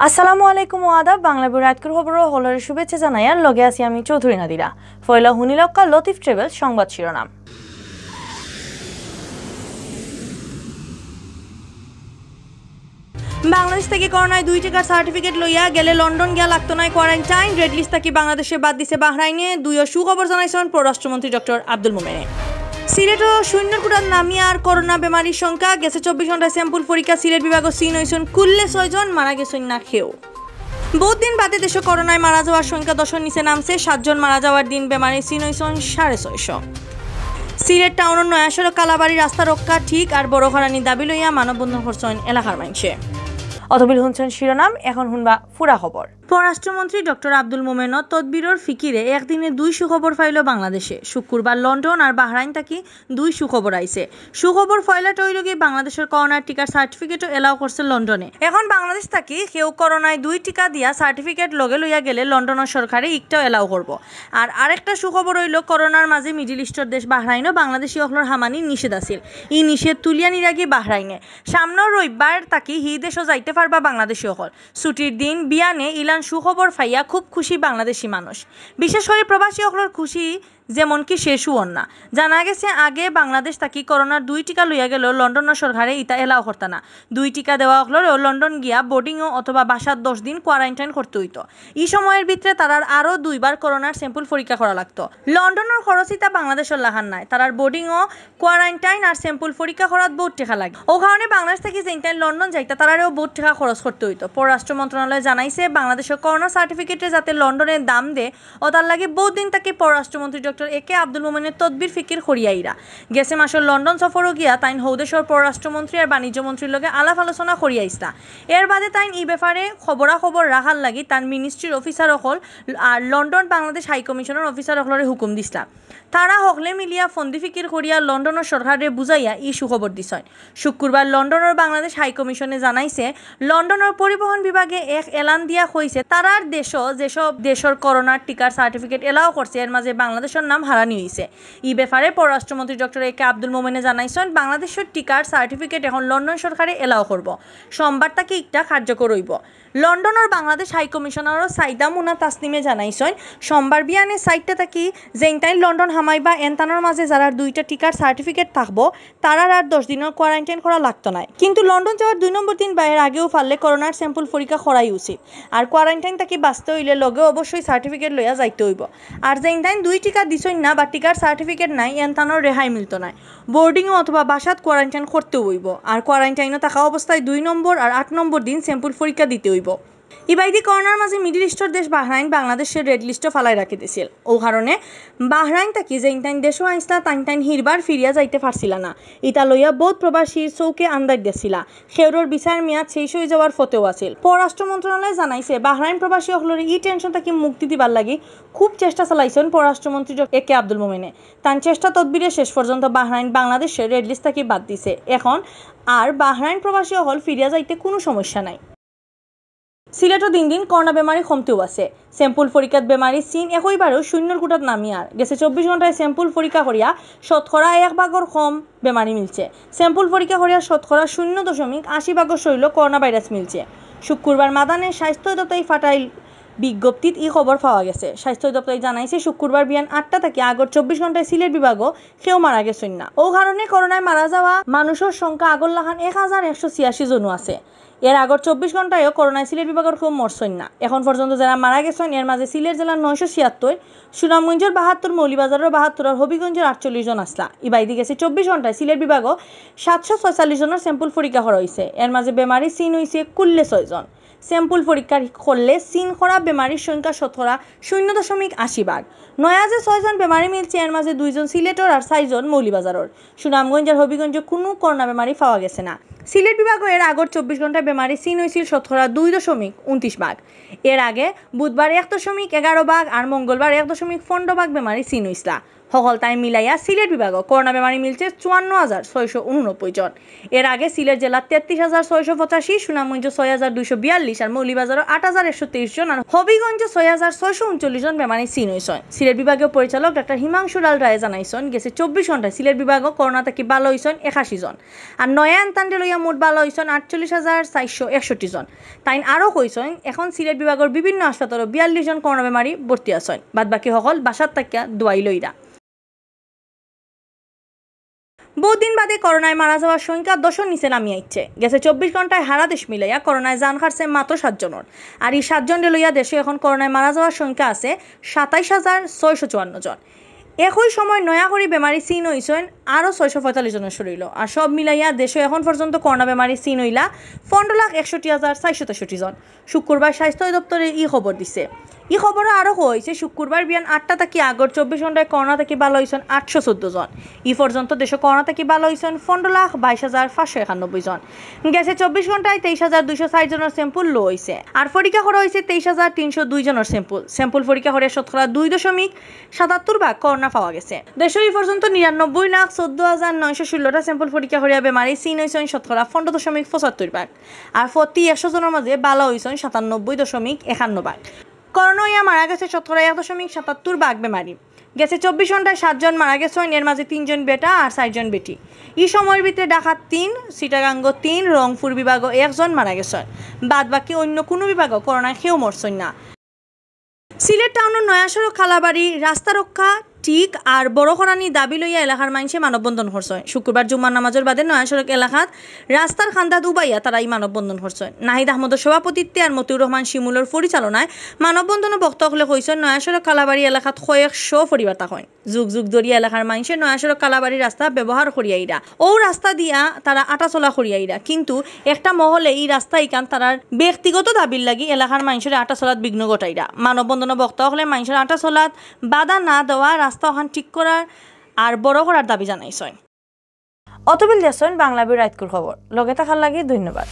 আসসালামু আলাইকুম আদাব বাংলাভিউ রাতকুর খবর হলের শুভেচ্ছা জানাই আর লগে আছি আমি চৌধুরী নাদিরা ফয়লা হুনিলক্কা লতিফ ট্রাভেলস সংবাদ শিরোনাম। বাংলাদেশ থেকে করোনায় 2 টাকার সার্টিফিকেট লইয়া গেলে লন্ডন গিয়া লাগতো না কোয়ারেন্টাইন। রেড লিস্ট থেকে বাংলাদেশে বাদ দিছে বাহরাইনে। দুইও সুখবর জানাইছেন পররাষ্ট্রমন্ত্রী ডক্টর আব্দুল মোমেনে। সিলেটও শূন্যর কোটার নামিয়ে আর করোনা বেমারির সংখ্যা গেছে 24 ঘন্টায় স্যাম্পল পরীক্ষা। সিলেট বিভাগ ইছইন হয়েছেন কুল্লে 6 জন, মারা গেছেন না খেয়েও। বহুত দিন বাদে দেশে করোনায় মারা যাওয়ার সংখ্যা 10-এর নিচে নামছে। 7 জন মারা যাওয়ার দিন বেমারি ইছইন হয়েছেন 650। সিলেট টাউনের নয়াসড় কালাবাড়ি রাস্তা রক্ষা ঠিক আর বড় খরানি দাবি লইয়া মানববন্ধন করছেন এলাকার মানুষে। অতবিল শুনছেন শিরোনাম, এখন শুনবা পুরা খবর। পররাষ্ট্রমন্ত্রী ডক্টর আব্দুল মোমেন তদবিরর ফিকিরে একদিনে 2 সুখবর ফাইল বাংলাদেশে। শুক্রবার লন্ডন আর বাহরাইন থাকি 2 সুখবর আইছে। সুখবর ফয়লাটা হইল গিয়ে বাংলাদেশের করোনার টিকার সার্টিফিকেটও এলাও করছে লন্ডনে। এখন বাংলাদেশ থাকি কেউ করোনায় 2 টিকা দিয়া সার্টিফিকেট লগে লইয়া গেলে লন্ডনের সরকারে ইকটাও এলাও করব। আর আরেকটা সুখবর হইল করোনার মাঝে মিডিল ইস্টের দেশ বাহরাইনও বাংলাদেশি অহলর হামানি নিষেধ আছিল। ই নিষেধ তুলিয়া নিরাগি বাহরাইনে সামনের রবিবার থাকি হি দেশও যাইতে পারবা বাংলাদেশি অহল। ছুটির দিন বিয়ানে ইলান সুখবর ফাইয়া খুব খুশি বাংলাদেশি মানুষ। বিশেষ করে প্রবাসী অহলর খুশি যেমন কি শেষও না। জানা গেছে আগে বাংলাদেশ থাকি করোনার 2 টিকা লইয়া গেল লন্ডনের সরকারে ইতা এলাও করতা না। 2 টিকা দেওয়া হলেও লন্ডন গিয়া বোর্ডিংও অথবা বাসার 10 দিন কোয়ারেন্টাইন করতে হইতো। এই সময়ের ভিতরে তারার আরো 2 বার করোনার স্যাম্পল পরীক্ষা করা লাগতো। লন্ডনের খরচিতা বাংলাদেশের লাহান নাই। তারার বোর্ডিংও কোয়ারেন্টাইন আর স্যাম্পল পরীক্ষা করাত বহুত টাকা লাগে। ও কারণে বাংলাদেশ থেকে যেইটাই লন্ডন যাইতা তারারেও বহুত টাকা খরচ করতে হইতো। পররাষ্ট্র মন্ত্রণালয় জানাইছে বাংলাদেশের করোনা সার্টিফিকেটে যাতে লন্ডনের দাম দে ও তার লাগে বহুত দিন থেকে পররাষ্ট্রমন্ত্রী ডক্টর একে আব্দুল মোমেনের তদবির ফিকির করিয়াইরা গেছে মাসের লন্ডন সফরও গিয়া তাইন হৌদেশর পররাষ্ট্রমন্ত্রী আর বাণিজ্য মন্ত্রীর লগে আলাপ আলোচনা করিয়াইস্তা। এর বাদে তাইন এই ব্যাপারে খবরাখবর রাখার লাগি তার মিনিস্ট্রির অফিসার অকল আর লন্ডন বাংলাদেশ হাই কমিশনের অফিসার অকলরে হুকুম দিস্তা। তারা হকলে মিলিয়া ফন্দি ফিকির করিয়া লন্ডনের সরকারে বুঝাইয়া ই সুখবর দিছেন। শুক্রবার লন্ডনের বাংলাদেশ হাই কমিশনে জানাইছে লন্ডনের পরিবহন বিভাগে এক এলান দিয়া হইছে তারার দেশও যেসব দেশের করোনার টিকার সার্টিফিকেট এলাও করছে এর মাঝে বাংলাদেশের নাম হারানি হয়েছে। এই ব্যাপারে পররাষ্ট্রমন্ত্রী ডক্টর একে আব্দুল মোমেনে জানাইছেন বাংলাদেশের টিকার সার্টিফিকেট এখন লন্ডন সরকারে এলাও করব। সোমবার তাকে একটা কার্যকর হইব। লন্ডনের বাংলাদেশ হাই কমিশনারও সাইদা মুনা তাসনিমে জানাইছেন সোমবার বিয়ানে সাইটটা থাকি যেইটাই লন্ডন হামাইবা এনতানোর মাঝে যারা 2টা টিকার সার্টিফিকেট থাকবো তারার আর 10 দিনের কোয়ারেন্টাইন করা লাগতো না। কিন্তু লন্ডন যাওয়ার 2 নম্বর দিন বাইরের আগেও পারলে করোনার স্যাম্পল পরীক্ষা করাই উচিত। আর কোয়ারেন্টাইন থাকি বাঁচতে হইলে লগে অবশ্যই সার্টিফিকেট লইয়া যাইতে হইব। আর যেইটাই 2 টিকা দিছই না বা টিকার সার্টিফিকেট নাই এনতানোর রেহাই মিলতো না। বোর্ডিংও অথবা বাসাত কোয়ারেন্টাইন করতে হইব। আর কোয়ারেন্টাইনে থাকা অবস্থায় 2 নম্বর আর 8 নম্বর দিন স্যাম্পল পরীক্ষা দিতে হইব। ইবাইদি করোনার মাঝে মিডিল ইস্টের দেশ বাহরাইন বাংলাদেশের রেড লিস্টও ফালাই রাখি দিছিল। ও কারণে বাহরাইন থাকি যেইটাইন দেশও আইসলা টাইন হিরবার ফিরিয়া যাইতে পারছিলা না। ইতা লইয়া বহুত প্রবাসীর চৌকে আন্দাজ দিছিলা। খেউরর বিচার মেয়াদ শেষ হয়ে যাওয়ার ফতেও আছিল। পররাষ্ট্র মন্ত্রণালয় জানাইছে বাহরাইন প্রবাসী হলরে ই টেনশন থাকি মুক্তি দিবার লাগি খুব চেষ্টা চালাইছেন পররাষ্ট্রমন্ত্রী একে আব্দুল মোমেনে। তার চেষ্টা তদবিরে শেষ পর্যন্ত বাহরাইন বাংলাদেশের রেড লিস্ট থাকি বাদ দিছে। এখন আর বাহরাইন প্রবাসী হল ফিরিয়া যাইতে কোনো সমস্যা নাই। সিলেটও দিন দিন করোনা বেমারি কমতেও আছে। স্যাম্পল পরীক্ষাত বেমারি চীন একইবারও শূন্যর কোটাত নামিয়ার গেছে। 24 ঘন্টায় স্যাম্পল পরীক্ষা করিয়া শতকরা 1% কম বেমারি মিলছে। স্যাম্পল পরীক্ষা করিয়া শতকরা 0.80% শরীর করোনা ভাইরাস মিলছে। শুক্রবার মাদানে স্বাস্থ্য দপ্তর ফাটাইল বিজ্ঞপ্তিত এই খবর পাওয়া গেছে। স্বাস্থ্য দপ্তর জানাইছে শুক্রবার বিয়ান 8টা থেকে আগর 24 ঘন্টায় সিলেট বিভাগও কেউ মারা গেছেন না। ও কারণে করোনায় মারা যাওয়া মানুষের সংখ্যা আগর লাখান 1186 জন আছে। এর আগর 24 ঘন্টায়ও করোনায় সিলেট বিভাগের কেউ মরছেন না। এখন পর্যন্ত যারা মারা গেছেন এর মাঝে সিলেট জেলার 976, সুনামগঞ্জের 72, মৌলিবাজারের 72 আর হবিগঞ্জের 48 জন আসলা। ইবাইদি গেছে 24 ঘন্টায় সিলেট বিভাগও 746 জনের স্যাম্পল পরীক্ষা করা হয়েছে। এর মাঝে বেমারি চীন হয়েছে কুল্লে 6 জন। স্যাম্পল পরীক্ষা করলে চীন করা বেমারির সংখ্যা শতকরা 0.80%। নয়াজে 6 জন বেমারি মিলছে। এর মাঝে 2 জন সিলেটর আর 4 জন মৌলিবাজারের। সুনামগঞ্জ আর হবিগঞ্জে কোনো করোনা বেমারি পাওয়া গেছে না। সিলেট বিভাগও এর আগর 24 ঘন্টায় বেমারি চীন হয়েছিল শতকরা 2.29%। এর আগে বুধবার 1.11% আর মঙ্গলবার 1.15% বেমারি চীন হয়েছিল। সকল টাইম মিলাইয়া সিলেট বিভাগ করোনা বেমারি মিলছে 54,689 জন। এর আগে সিলেট জেলা 33,685, সুনামগঞ্জ 6,242 আর মৌলভীবাজার 8,123 জন আর হবিগঞ্জ 6,639 জন বেমারি চিন হয়েছেন। সিলেট বিভাগীয় পরিচালক ডাক্তার হিমাংশু লাল রায় জানাইছেন গেছে 24 ঘন্টায় সিলেট বিভাগ করোনা থেকে ভালো হয়েছেন 81 জন আর নয়া আনতান্ডে লইয়া মোট ভালো হয়েছেন 48,461 জন। তাই আরও কইছেন এখন সিলেট বিভাগের বিভিন্ন হাসপাতালে 42 জন করোনা বেমারি ভর্তি আছেন, বাদ বাকি সকল বাসার তাকিয়া দোয়াই লইরা। বহুদিন বাদে করোনায় মারা যাওয়ার সংখ্যা 10 নিচে নামিয়ে আইছে। গেছে 24 ঘন্টায় হারা দেশ মিলাইয়া করোনায় জান হারছে মাত্র 7 জনের আর এই 7 জনকে লইয়া দেশে এখন করোনায় মারা যাওয়ার সংখ্যা আছে 27,654 জন। একই সময় নয়া করে বেমারি চিন হয়েছেন আরও 645 জনের শরীর আর সব মিলাইয়া দেশে এখন পর্যন্ত করোনা বেমারি চিন হইলা 15,61,463 জন। শুক্রবার স্বাস্থ্য দপ্তরে এই খবর দিছে। এই খবরও আরও হয়েছে শুক্রবার বিয়ান 8টা থেকে আগর 24 ঘন্টায় করোনা থেকে ভালো হয়েছেন 814 জন। এই পর্যন্ত দেশে করোনা থেকে ভালো হয়েছেন 15,22,591 জন। গেছে 24 ঘন্টায় 23,260 জনের স্যাম্পল লো হয়েছে আর পরীক্ষা করা হয়েছে 23,302 জনের স্যাম্পল পরীক্ষা করে 2.77% করোনা পাওয়া গেছে। দেশে এই পর্যন্ত 99,14,916টা স্যাম্পল পরীক্ষা করিয়া বেমারি চিন হয়েছেন 15.75% আর প্রতি 100 জনের মাঝে ভালো হয়েছেন 97.51%। করোনা মারা গেছে 1.77% বেমারি। গেছে 24 ঘন্টায় 7 জন মারা গেছেন, এর মাঝে 3 জন বেটা আর 4 জন বেটি। এই সময়ের ভিতরে ঢাকা 3, চিটাগাঙ্গ 3, রংপুর বিভাগ 1 জন মারা গেছেন, বাদ বাকি অন্য কোনো বিভাগ করোনায় কেউ মরছেন না। সিলেট টাউনের নয়া সড়ক খালাবাড়ি রাস্তা রক্ষা ঠিক আর বড় করানি দাবি লইয়া এলাকার মানুষে মানববন্ধন করছে। শুক্রবার জুম্মার নামাজের বাদে নয়া সড়ক এলাকাত রাস্তার খান্দা উবাইয়া তারা এই মানববন্ধন করছে। নাহিদ আহমদের সভাপতিত্বে আর মতিউর রহমান শিমুলের পরিচালনায় মানববন্ধনে বক্তাসকলে কইছেন নয়া সড়ক খালাবাড়ি এলাকাত কয়েকশো পরিবার থাকেন। যুগ যুগ ধরিয়া এলাকার মানুষে নয়া সড়ক খালাবাড়ি রাস্তা ব্যবহার করিয়াইরা ও রাস্তা দিয়া তারা আটাচলা করিয়াইরা, কিন্তু একটা মহলে এই রাস্তা ইকান তারার ব্যক্তিগত দাবির লাগি এলাকার মানুষের আটাচলাত বিঘ্ন ঘটাইরা। মানববন্ধনে বক্তাসকলে মানুষের আটাচলাত বাধা না দেওয়া রাস্তা ওখান ঠিক করার আর বড় করার দাবি জানাইছেন। অতবিল দেশন বাংলাভিউ রাইতকুর খবর লগে থাকার লাগে ধন্যবাদ।